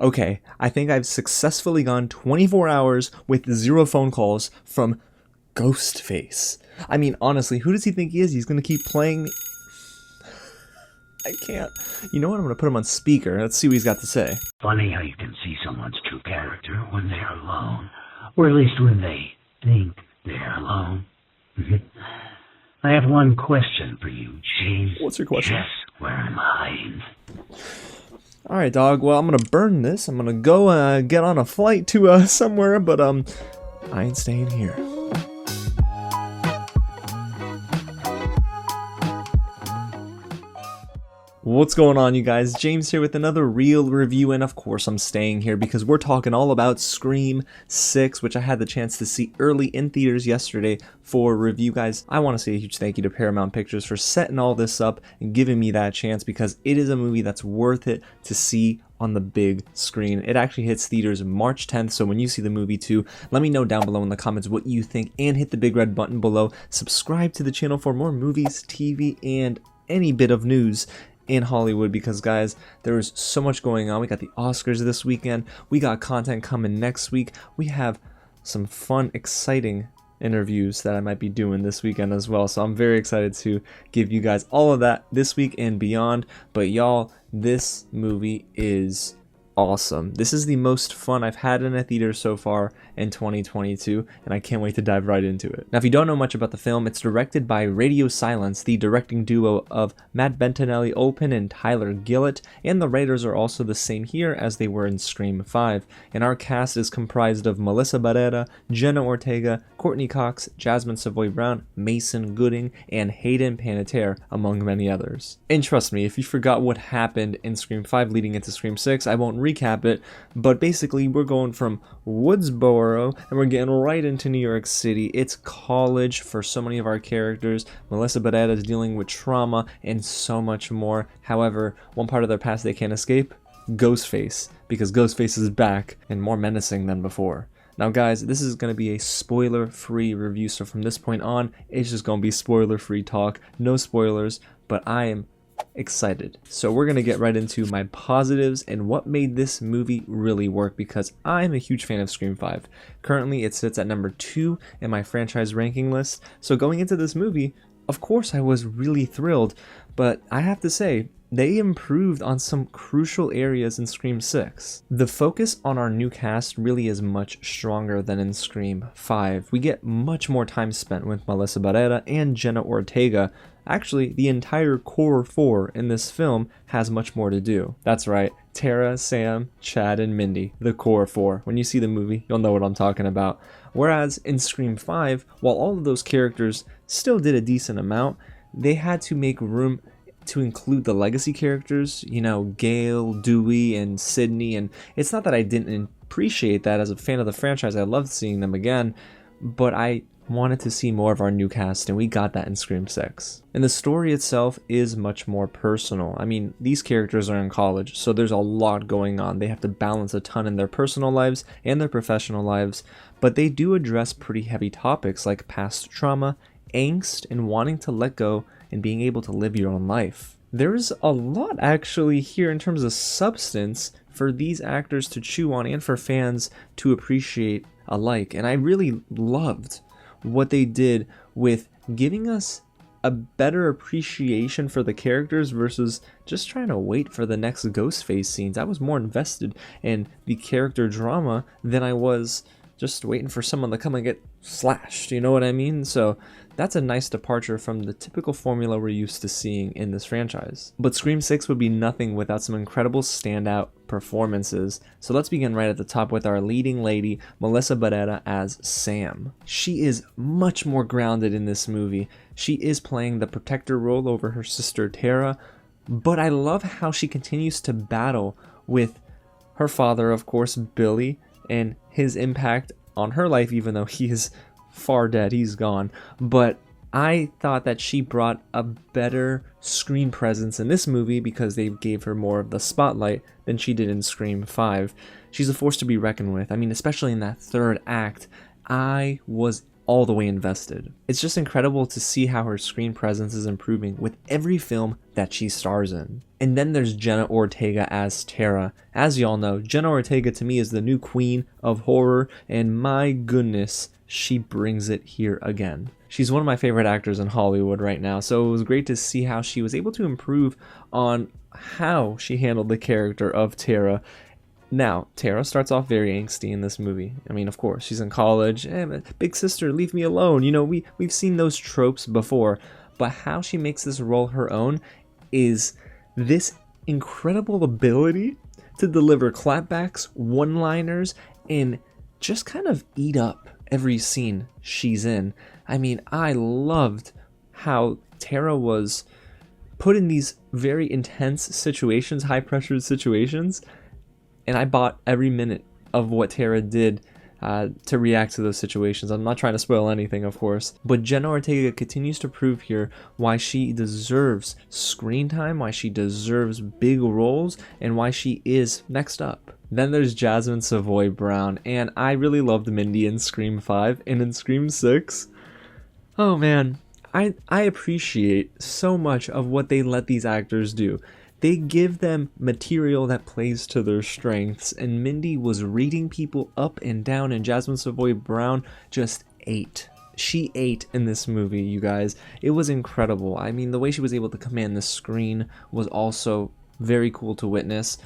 Okay, I think I've successfully gone 24 hours with 0 phone calls from Ghostface. I mean, honestly, who does he think he is? He's gonna keep playing me. I can't. You know what? I'm gonna put him on speaker. Let's see what he's got to say. Funny how you can see someone's true character when they're alone. Or at least when they think they're alone. I have one question for you, James. What's your question? Guess where I'm hiding. Alright, dog. Well, I'm gonna burn this. I'm gonna go get on a flight to somewhere, but I ain't staying here. What's going on, you guys? James here with another real review, and of course I'm staying here because we're talking all about Scream 6, which I had the chance to see early in theaters yesterday for review, guys. I want to say a huge thank you to Paramount Pictures for setting all this up and giving me that chance, because it is a movie that's worth it to see on the big screen. It actually hits theaters March 10th, so when you see the movie too, let me know down below in the comments what you think, and hit the big red button below. Subscribe to the channel for more movies, TV, and any bit of news in Hollywood, because guys, there is so much going on. We got the Oscars this weekend, we got content coming next week, we have some fun, exciting interviews that I might be doing this weekend as well, so I'm very excited to give you guys all of that this week and beyond. But y'all, this movie is awesome. This is the most fun I've had in a theater so far in 2022, and I can't wait to dive right into it. Now, if you don't know much about the film, it's directed by Radio Silence, the directing duo of Matt Bettinelli-Olpin and Tyler Gillett, and the writers are also the same here as they were in Scream 5. And our cast is comprised of Melissa Barrera, Jenna Ortega, Courteney Cox, Jasmin Savoy Brown, Mason Gooding, and Hayden Panettiere, among many others. And trust me, if you forgot what happened in Scream 5 leading into Scream 6, I won't recap it, but basically we're going from Woodsboro and we're getting right into New York City. It's college for so many of our characters. Melissa Barrera is dealing with trauma and so much more. However, one part of their past they can't escape: Ghostface, because Ghostface is back and more menacing than before. Now guys, this is going to be a spoiler-free review, so from this point on, it's just going to be spoiler-free talk. No spoilers, but I am excited. So we're gonna get right into my positives and what made this movie really work, because I'm a huge fan of Scream 5. Currently it sits at number 2 in my franchise ranking list, so going into this movie, of course I was really thrilled, but I have to say, they improved on some crucial areas in Scream 6. The focus on our new cast really is much stronger than in Scream 5. We get much more time spent with Melissa Barrera and Jenna Ortega. Actually, the entire core 4 in this film has much more to do. That's right, Tara, Sam, Chad, and Mindy, the core 4. When you see the movie, you'll know what I'm talking about. Whereas in Scream 5, while all of those characters still did a decent amount, they had to make room to include the legacy characters, you know, Gail, Dewey, and Sydney. And it's not that I didn't appreciate that. As a fan of the franchise, I loved seeing them again, but I wanted to see more of our new cast, and we got that in Scream 6. And the story itself is much more personal. I mean, these characters are in college, so there's a lot going on. They have to balance a ton in their personal lives and their professional lives, but they do address pretty heavy topics like past trauma, angst, and wanting to let go and being able to live your own life. There's a lot actually here in terms of substance for these actors to chew on and for fans to appreciate alike, and I really loved what they did with giving us a better appreciation for the characters versus just trying to wait for the next Ghostface scenes. I was more invested in the character drama than I was just waiting for someone to come and get slashed, you know what I mean? So that's a nice departure from the typical formula we're used to seeing in this franchise. But Scream 6 would be nothing without some incredible standout performances. So let's begin right at the top with our leading lady, Melissa Barrera as Sam. She is much more grounded in this movie. She is playing the protector role over her sister Tara, but I love how she continues to battle with her father, of course, Billy, and his impact on her life, even though he is far dead, he's gone. But I thought that she brought a better screen presence in this movie because they gave her more of the spotlight than she did in Scream 5. She's a force to be reckoned with. I mean, especially in that third act, I was all the way invested. It's just incredible to see how her screen presence is improving with every film that she stars in. And then there's Jenna Ortega as Tara. As y'all know, Jenna Ortega to me is the new queen of horror, and my goodness, she brings it here again. She's one of my favorite actors in Hollywood right now, so it was great to see how she was able to improve on how she handled the character of Tara. Now, Tara starts off very angsty in this movie. I mean, of course, she's in college. Big sister, leave me alone. You know, we've seen those tropes before. But how she makes this role her own is this incredible ability to deliver clapbacks, one-liners, and just kind of eat up every scene she's in. I mean, I loved how Tara was put in these very intense situations, high-pressured situations, and I bought every minute of what Tara did to react to those situations. I'm not trying to spoil anything, of course, but Jenna Ortega continues to prove here why she deserves screen time, why she deserves big roles, and why she is next up. Then there's Jasmin Savoy Brown, and I really loved Mindy in Scream 5 and in Scream 6. Oh man, I appreciate so much of what they let these actors do. They give them material that plays to their strengths, and Mindy was reading people up and down, and Jasmin Savoy Brown just ate. She ate in this movie, you guys. It was incredible. I mean, the way she was able to command the screen was also very cool to witness.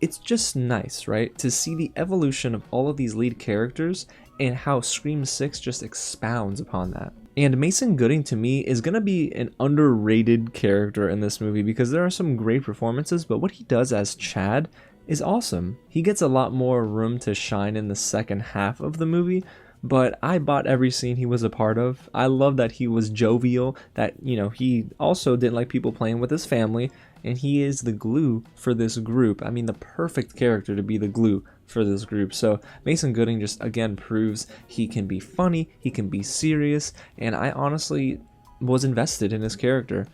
It's just nice, right, to see the evolution of all of these lead characters and how Scream 6 just expounds upon that. And Mason Gooding, to me, is going to be an underrated character in this movie because there are some great performances, but what he does as Chad is awesome. He gets a lot more room to shine in the second half of the movie, but I bought every scene he was a part of. I love that he was jovial, that, you know, he also didn't like people playing with his family, and he is the glue for this group. I mean, the perfect character to be the glue for this group. So Mason Gooding just again proves he can be funny, he can be serious, and I honestly was invested in his character.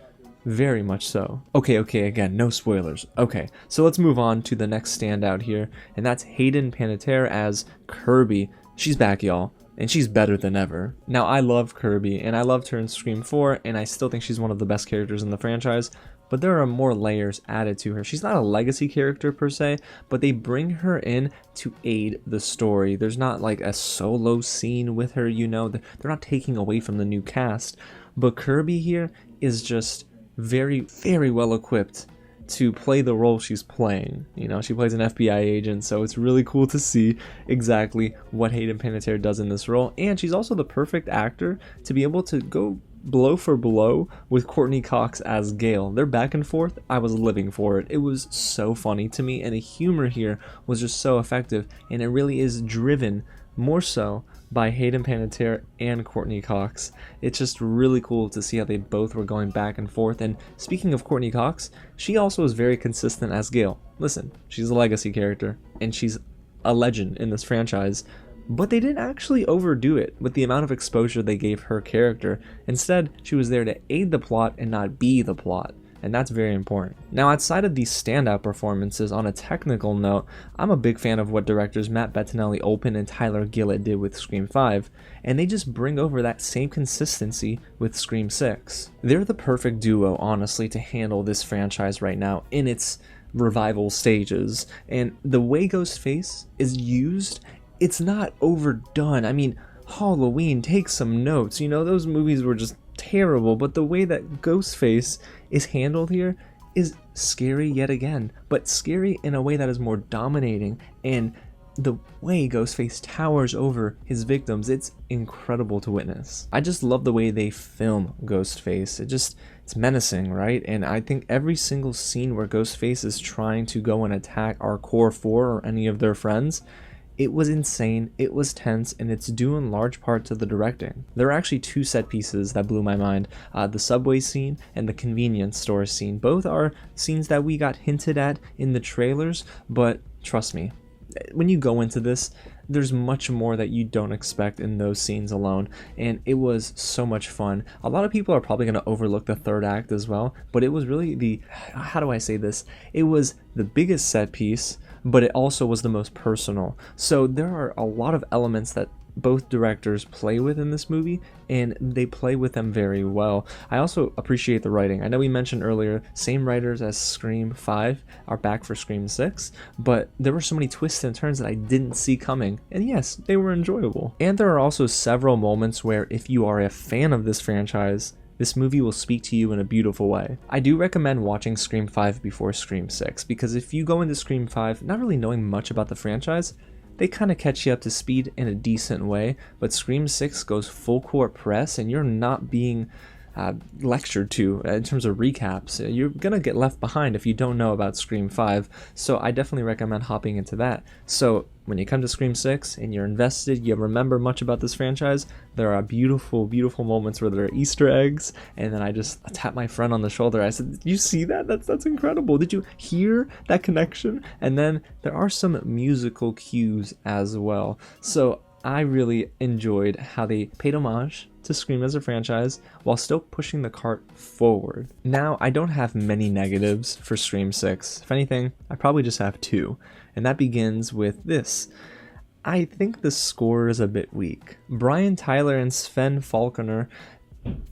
Very much so. Okay, again, no spoilers. Okay, so let's move on to the next standout here, and that's Hayden Panettiere as Kirby. She's back, y'all, and she's better than ever. Now, I love Kirby, and I loved her in Scream 4, and I still think she's one of the best characters in the franchise, but there are more layers added to her. She's not a legacy character per se, but they bring her in to aid the story. There's not like a solo scene with her, you know, they're not taking away from the new cast, but Kirby here is just very, very well equipped to play the role she's playing. You know, she plays an FBI agent, so it's really cool to see exactly what Hayden Panettiere does in this role, and she's also the perfect actor to be able to go blow for blow with Courteney Cox as Gale. Their back and forth, I was living for it. It was so funny to me, and the humor here was just so effective, and it really is driven more so by Hayden Panettiere and Courteney Cox. It's just really cool to see how they both were going back and forth. And speaking of Courteney Cox, she also is very consistent as Gale. Listen, she's a legacy character, and she's a legend in this franchise, but they didn't actually overdo it with the amount of exposure they gave her character. Instead, she was there to aid the plot and not be the plot, and that's very important. Now, outside of these standout performances, on a technical note, I'm a big fan of what directors Matt Bettinelli-Olpin and Tyler Gillett did with Scream 5, and they just bring over that same consistency with Scream 6. They're the perfect duo, honestly, to handle this franchise right now in its revival stages, and the way Ghostface is used, it's not overdone. I mean, Halloween, take some notes. You know, those movies were just terrible, but the way that Ghostface is handled here is scary yet again, but scary in a way that is more dominating, and the way Ghostface towers over his victims, it's incredible to witness. I just love the way they film Ghostface. It's menacing, right? And I think every single scene where Ghostface is trying to go and attack our core four or any of their friends, it was insane, it was tense, and it's due in large part to the directing. There are actually two set pieces that blew my mind. The subway scene and the convenience store scene. Both are scenes that we got hinted at in the trailers, but trust me, when you go into this, there's much more that you don't expect in those scenes alone, and it was so much fun. A lot of people are probably going to overlook the third act as well, but it was really how do I say this? It was the biggest set piece, but it also was the most personal. So there are a lot of elements that both directors play with in this movie, and they play with them very well. I also appreciate the writing. I know we mentioned earlier, same writers as Scream 5 are back for Scream 6, but there were so many twists and turns that I didn't see coming, and yes, they were enjoyable. And there are also several moments where if you are a fan of this franchise, this movie will speak to you in a beautiful way. I do recommend watching Scream 5 before Scream 6, because if you go into Scream 5 not really knowing much about the franchise, they kind of catch you up to speed in a decent way, but Scream 6 goes full court press and you're not being lectured to in terms of recaps. You're gonna get left behind if you don't know about Scream 5, so I definitely recommend hopping into that. So when you come to Scream 6 and you're invested, you remember much about this franchise, there are beautiful, beautiful moments where there are Easter eggs, and then I just tapped my friend on the shoulder. I said, "Did you see that? That's incredible. Did you hear that connection?" And then there are some musical cues as well. So I really enjoyed how they paid homage to Scream as a franchise while still pushing the cart forward. Now, I don't have many negatives for Scream 6. If anything, I probably just have two, and that begins with this. I think the score is a bit weak. Brian Tyler and Sven Falconer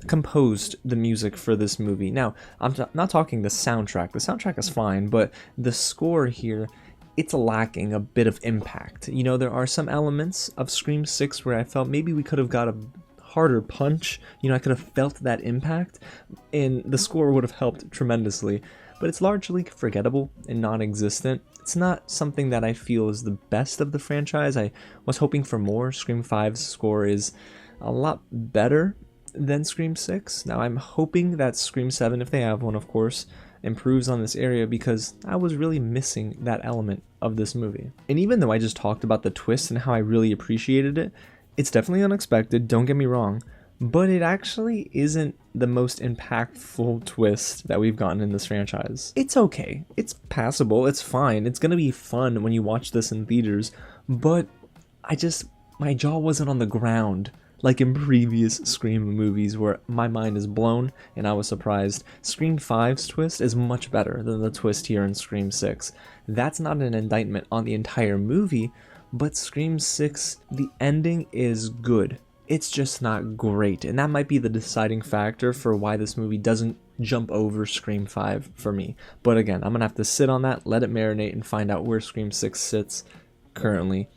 composed the music for this movie. Now, I'm not talking the soundtrack. The soundtrack is fine, but the score here, it's lacking a bit of impact. You know, there are some elements of Scream 6 where I felt maybe we could have got a harder punch. You know, I could have felt that impact, and the score would have helped tremendously. But it's largely forgettable and non-existent. It's not something that I feel is the best of the franchise. I was hoping for more. Scream 5's score is a lot better than Scream 6. Now, I'm hoping that Scream 7, if they have one, of course, improves on this area, because I was really missing that element of this movie. And even though I just talked about the twist and how I really appreciated it, it's definitely unexpected, don't get me wrong, but it actually isn't the most impactful twist that we've gotten in this franchise. It's okay, it's passable, it's fine, it's gonna be fun when you watch this in theaters, but my jaw wasn't on the ground like in previous Scream movies where my mind is blown and I was surprised. Scream 5's twist is much better than the twist here in Scream 6. That's not an indictment on the entire movie, but Scream 6, the ending is good. It's just not great, and that might be the deciding factor for why this movie doesn't jump over Scream 5 for me. But again, I'm gonna have to sit on that, let it marinate, and find out where Scream 6 sits currently.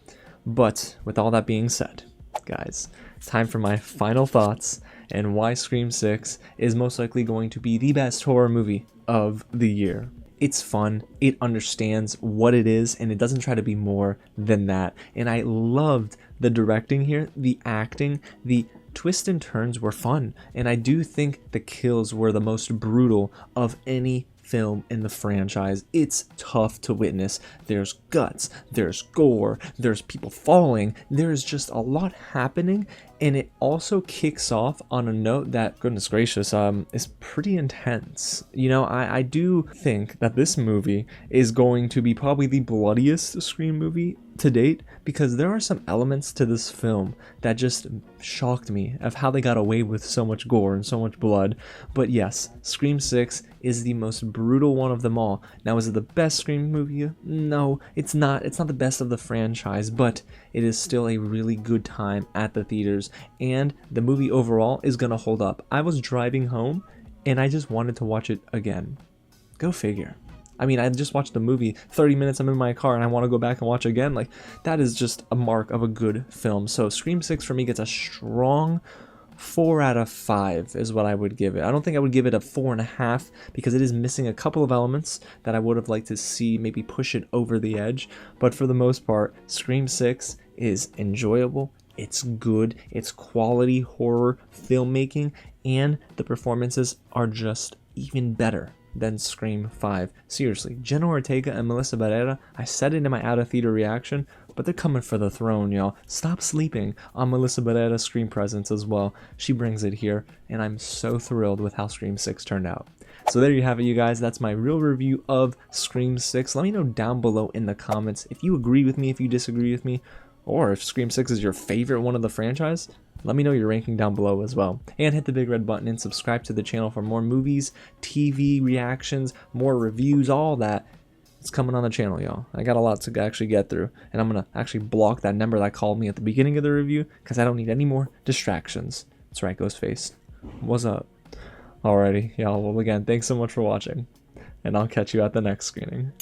But with all that being said, guys, it's time for my final thoughts and why Scream 6 is most likely going to be the best horror movie of the year. It's fun, it understands what it is, and it doesn't try to be more than that. And I loved the directing here, the acting, the twists and turns were fun. And I do think the kills were the most brutal of any film in the franchise. It's tough to witness. There's guts, there's gore, there's people falling, there's just a lot happening, and it also kicks off on a note that, goodness gracious, is pretty intense. You know, I do think that this movie is going to be probably the bloodiest Scream movie to date, because there are some elements to this film that just shocked me of how they got away with so much gore and so much blood. But yes, Scream 6 is the most brutal one of them all. Now, is it the best Scream movie? No, it's not. It's not the best of the franchise, but it is still a really good time at the theaters, and the movie overall is gonna hold up. I was driving home and I just wanted to watch it again. Go figure. I mean, I just watched the movie, 30 minutes I'm in my car and I want to go back and watch again. Like, that is just a mark of a good film. So Scream 6 for me gets a strong 4 out of 5 is what I would give it. I don't think I would give it a 4.5 because it is missing a couple of elements that I would have liked to see maybe push it over the edge. But for the most part, Scream 6 is enjoyable. It's good. It's quality horror filmmaking, and the performances are just even better than Scream 5. Seriously, Jenna Ortega and Melissa Barrera, I said it in my out-of-theater reaction, but they're coming for the throne, y'all. Stop sleeping on Melissa Barrera's screen presence as well. She brings it here, and I'm so thrilled with how Scream 6 turned out. So there you have it, you guys. That's my real review of Scream 6. Let me know down below in the comments if you agree with me, if you disagree with me, or if Scream 6 is your favorite one of the franchise. Let me know your ranking down below as well. And hit the big red button and subscribe to the channel for more movies, TV reactions, more reviews, all that. It's coming on the channel, y'all. I got a lot to actually get through, and I'm gonna actually block that number that called me at the beginning of the review because I don't need any more distractions. That's right, Ghostface. What's up? Alrighty, y'all. Well, again, thanks so much for watching, and I'll catch you at the next screening.